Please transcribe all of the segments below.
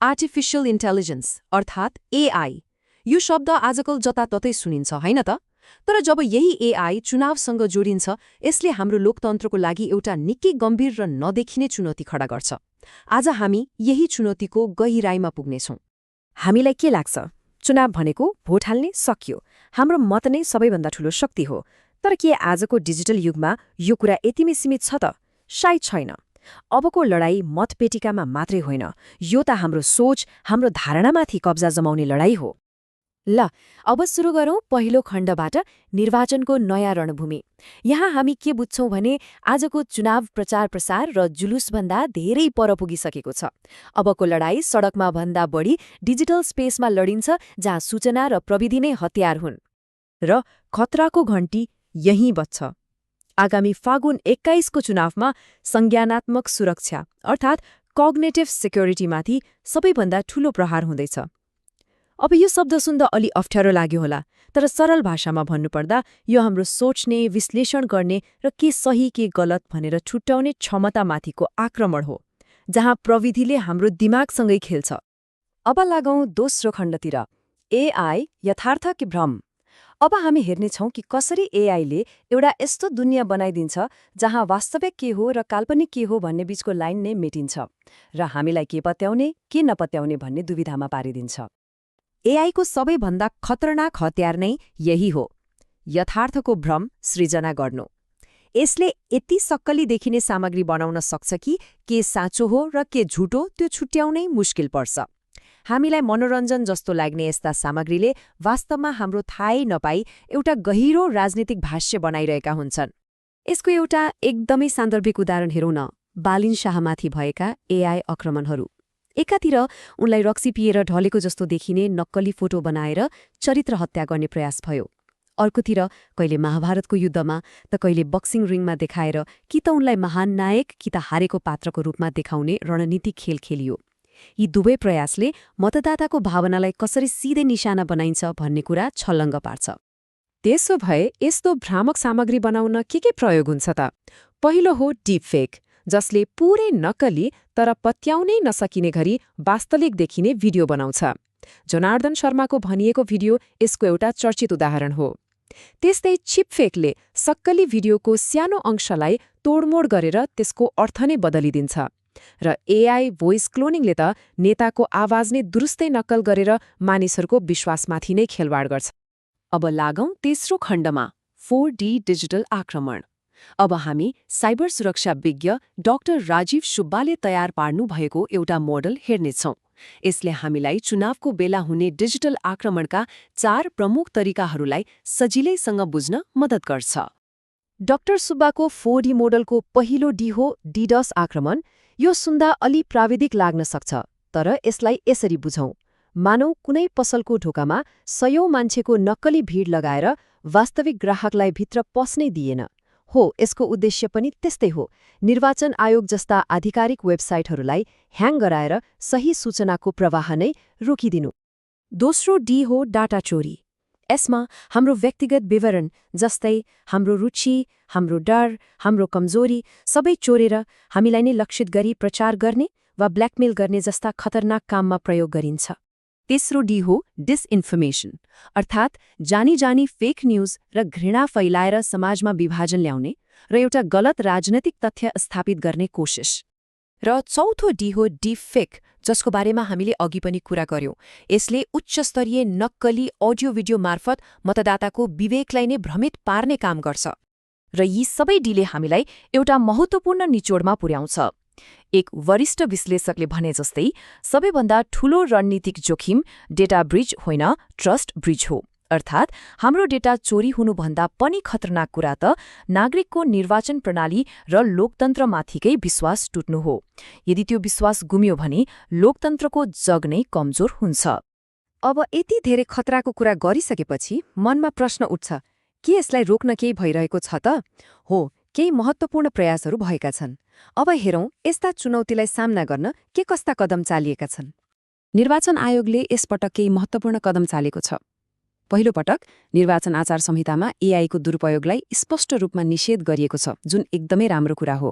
Artificial intelligence अर्थात् AI. यो शब्द आजकल जताततै सुनिन्छ होइन त? तर जब यही एआई चुनावसँग जोडिन्छ, यसले हाम्रो लोकतन्त्रको लागि एउटा निकै गम्भीर र नदेखिने चुनौती खडा गर्छ। आज हामी यही चुनौतीको गहिराईमा पुग्नेछौँ। हामीलाई के लाग्छ? चुनाव भनेको भोट हाल्ने सकियो, हाम्रो मत नै सबैभन्दा ठूलो शक्ति हो। तर के आजको डिजिटल युगमा यो कुरा यतिमै सीमित छ त? सायद छैन। अबको लडाईँ मतपेटिकामा मात्रै होइन, यो त हाम्रो सोच, हाम्रो धारणामाथि कब्जा जमाउने लडाईँ हो। ल, अब सुरु गरौँ पहिलो खण्डबाट, निर्वाचनको नयाँ रणभूमि। यहाँ हामी के बुझ्छौँ भने आजको चुनाव प्रचार प्रसार र जुलुसभन्दा धेरै पर पुगिसकेको छ। अबको लडाईँ सडकमा भन्दा बढी डिजिटल स्पेसमा लडिन्छ, जहाँ सूचना र प्रविधि नै हतियार हुन्। र खतराको घण्टी यहीँ बज्छ। आगामी फागुन 21 को चुनावमा संज्ञानात्मक सुरक्षा अर्थात् कग्नेटिभ सिक्योरिटीमाथि सबैभन्दा ठूलो प्रहार हुँदैछ। अब यो शब्द सुन्दा अलि अप्ठ्यारो लाग्यो होला, तर सरल भाषामा भन्नुपर्दा यो हाम्रो सोच्ने, विश्लेषण गर्ने र के सही के गलत भनेर छुट्याउने क्षमतामाथिको आक्रमण हो, जहाँ प्रविधिले हाम्रो दिमागसँगै खेल्छ। अब लागौँ दोस्रो खण्डतिर, एआई यथार्थ कि भ्रम। अब हामी हेर्नेछौँ कि कसरी एआईले एउटा यस्तो दुनियाँ बनाइदिन्छ जहाँ वास्तविक के हो र काल्पनिक के हो भन्ने बीचको लाइन नै मेटिन्छ, र हामीलाई के पत्याउने के नपत्याउने भन्ने दुविधामा पारिदिन्छ। एआईको सबैभन्दा खतरनाक हतियार नै यही हो, यथार्थको भ्रम सृजना गर्नु। यसले यति सक्कली देखिने सामग्री बनाउन सक्छ कि के साँचो हो र के झुटो त्यो छुट्याउनै मुस्किल पर्छ। हामीलाई मनोरञ्जन जस्तो लाग्ने यस्ता सामग्रीले वास्तवमा हाम्रो थाहै नपाई एउटा गहिरो राजनीतिक भाष्य बनाइरहेका हुन्छन्। यसको एउटा एकदमै सान्दर्भिक उदाहरण हेरौँ न, बालिन शाहमाथि भएका एआई आक्रमणहरू। एकातिर उनलाई रक्सी पिएर ढलेको जस्तो देखिने नक्कली फोटो बनाएर चरित्र हत्या गर्ने प्रयास भयो। अर्कोतिर कहिले महाभारतको युद्धमा त कहिले बक्सिङ रिङमा देखाएर कि त उनलाई महान नायक कि त हारेको पात्रको रूपमा देखाउने रणनीतिक खेल खेलियो। यी दुवै प्रयासले मतदाताको भावनालाई कसरी सिधै निशाना बनाइन्छ भन्ने कुरा छलङ्ग पार्छ। त्यसो भए यस्तो भ्रामक सामग्री बनाउन के प्रयोग हुन्छ त? पहिलो हो डिपफेक, जसले पूरै नक्कली तर पत्याउनै नसकिने गरी वास्तविक देखिने भिडियो बनाउँछ। जनार्दन शर्माको भनिएको भिडियो यसको एउटा चर्चित उदाहरण हो। त्यस्तै चिपफेकले सक्कली भिडियोको सानो अंशलाई तोडमोड गरेर त्यसको अर्थ नै बदलिदिन्छ। र एआई भोइस क्लोनिङले त नेताको आवाज नै दुरुस्तै नक्कल गरेर मानिसहरूको विश्वासमाथि नै खेलवाड गर्छ। अब लागौँ तेस्रो खण्डमा, 4D डिजिटल आक्रमण। अब हामी साइबर सुरक्षा विज्ञ डाक्टर राजीव सुब्बाले तयार पार्नु भएको एउटा मोडल हेर्नेछौँ। यसले हामीलाई चुनावको बेला हुने डिजिटल आक्रमणका 4 प्रमुख तरिकाहरूलाई सजिलैसँग बुझ्न मद्दत गर्छ। डाक्टर सुब्बाको 4D मोडलको पहिलो डी हो डिडस आक्रमण। यो सुन्दा अलि प्राविधिक लाग्न सक्छ, तर यसलाई यसरी बुझौँ। मानौ कुनै पसलको ढोकामा सयौं मान्छेको नक्कली भिड लगाएर वास्तविक ग्राहकलाई भित्र पस्नै दिएन। हो, यसको उद्देश्य पनि त्यस्तै हो, निर्वाचन आयोग जस्ता आधिकारिक वेबसाइटहरूलाई ह्याङ गराएर सही सूचनाको प्रवाह नै रोकिदिनु। दोस्रो डी हो डाटा चोरी। यसमा हाम्रो व्यक्तिगत विवरण जस्तै हाम्रो रुचि, हाम्रो डर, हाम्रो कमजोरी सबै चोरेर हामीलाई नै लक्षित गरी प्रचार गर्ने वा ब्ल्याकमेल गर्ने जस्ता खतरनाक काममा प्रयोग गरिन्छ। तेस्रो डी हो डिसइन्फर्मेसन, अर्थात् जानी फेक न्यूज र घृणा फैलाएर समाजमा विभाजन ल्याउने र एउटा गलत राजनैतिक तथ्य स्थापित गर्ने कोसिस। र चौथो डी हो डिपफेक, जसको बारेमा हामीले अघि पनि कुरा गर्यौं। यसले उच्चस्तरीय नक्कली अडियो भिडियो मार्फत मतदाताको विवेकलाई नै भ्रमित पार्ने काम गर्छ। र यी सबै डीले हामीलाई एउटा महत्त्वपूर्ण निचोडमा पुर्याउँछ। एक वरिष्ठ विश्लेषकले भने जस्तै सबैभन्दा ठूलो रणनीतिक जोखिम डेटा ब्रिच होइन, ट्रस्ट ब्रिच हो। अर्थात् हाम्रो डेटा चोरी हुनुभन्दा पनि खतरनाक कुरा त नागरिकको निर्वाचन प्रणाली र लोकतन्त्रमाथिकै विश्वास टुट्नु हो। यदि त्यो विश्वास गुम्यो भने लोकतन्त्रको जग नै कमजोर हुन्छ। अब यति धेरै खतराको कुरा गरिसकेपछि मनमा प्रश्न उठ्छ, के यसलाई रोक्न केही भइरहेको छ त? हो, केही महत्त्वपूर्ण प्रयासहरू भएका छन्। अब हेरौँ यस्ता चुनौतीलाई सामना गर्न के कस्ता कदम चालिएका छन्। निर्वाचन आयोगले यसपटक केही महत्त्वपूर्ण कदम चालेको छ। पहिलो पटक निर्वाचन आचार संहितामा एआईको दुरुपयोगलाई स्पष्ट रूपमा निषेध गरिएको छ, जुन एकदमै राम्रो कुरा हो।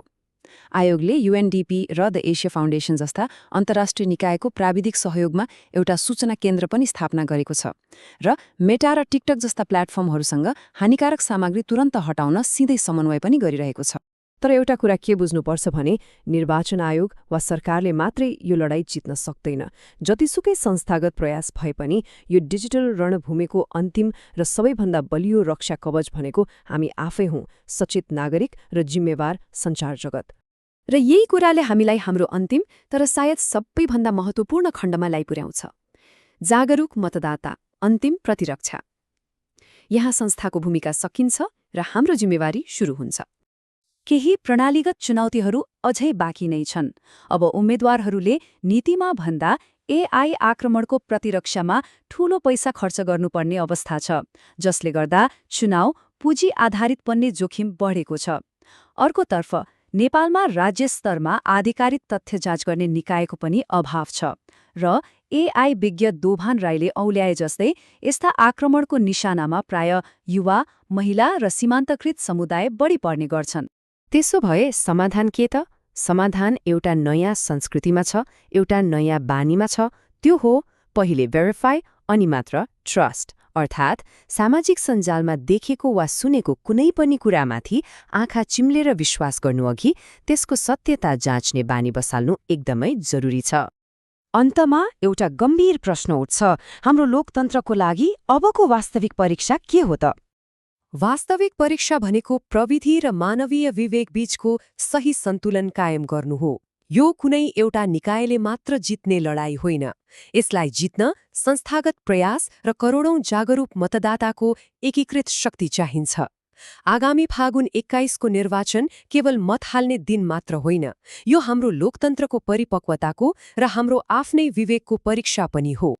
आयोगले UNDP र द एसिया फाउन्डेसन जस्ता अन्तर्राष्ट्रिय निकायको प्राविधिक सहयोगमा एउटा सूचना केन्द्र पनि स्थापना गरेको छ र मेटा र टिकटक जस्ता प्लेटफर्महरूसँग हानिकारक सामग्री तुरन्त हटाउन सिधै समन्वय पनि गरिरहेको छ। तर एउटा कुरा के बुझ्नुपर्छ भने निर्वाचन आयोग वा सरकारले मात्रै यो लडाईँ जित्न सक्दैन। जतिसुकै संस्थागत प्रयास भए पनि यो डिजिटल रणभूमिको अन्तिम र सबैभन्दा बलियो रक्षा कवच भनेको हामी आफै हौं, सचेत नागरिक र जिम्मेवार सञ्चार जगत। र यही कुराले हामीलाई हाम्रो अन्तिम तर सायद सबैभन्दा महत्त्वपूर्ण खण्डमा ल्याइपुर्याउँछ, जागरुक मतदाता, अन्तिम प्रतिरक्षा। यहाँ संस्थाको भूमिका सकिन्छ र हाम्रो जिम्मेवारी सुरु हुन्छ। केही प्रणालीगत चुनौतीहरू अझै बाँकी नै छन्। अब उम्मेद्वारहरूले नीतिमा भन्दा AI आक्रमणको प्रतिरक्षामा ठूलो पैसा खर्च गर्नुपर्ने अवस्था छ, जसले गर्दा चुनाव पुँजी आधारित बन्ने जोखिम बढेको छ। अर्कोतर्फ नेपालमा राज्य स्तरमा आधिकारिक तथ्य जाँच गर्ने निकायको पनि अभाव छ र AI विज्ञ दोभान राईले औल्याए जस्तै यस्ता आक्रमणको निशानामा प्राय युवा, महिला र सीमान्तकृत समुदाय बढी पर्ने गर्छन्। त्यसो भए समाधान के त? समाधान एउटा नयाँ संस्कृतिमा छ, एउटा नयाँ बानीमा छ। त्यो हो पहिले भेरिफाई अनि मात्र ट्रस्ट, अर्थात् सामाजिक सञ्जालमा देखेको वा सुनेको कुनै पनि कुरामाथि आँखा चिम्लेर विश्वास गर्नुअघि त्यसको सत्यता जाँच्ने बानी बसाल्नु एकदमै जरुरी छ। अन्तमा एउटा गम्भीर प्रश्न उठ्छ, हाम्रो लोकतन्त्रको लागि अबको वास्तविक परीक्षा के हो त? वास्तविक परीक्षा भनेको प्रविधि र मानवीय विवेक बीचको सही सन्तुलन कायम गर्नु हो। यो कुनै एउटा निकायले मात्र जित्ने लडाईँ होइन। यसलाई जित्न संस्थागत प्रयास र करोडौं जागरूक मतदाताको एकीकृत शक्ति चाहिन्छ। आगामी फागुन 21 को निर्वाचन केवल मत हाल्ने दिन मात्र होइन, यो हाम्रो लोकतन्त्रको परिपक्वताको र हाम्रो आफ्नै विवेकको परीक्षा पनि हो।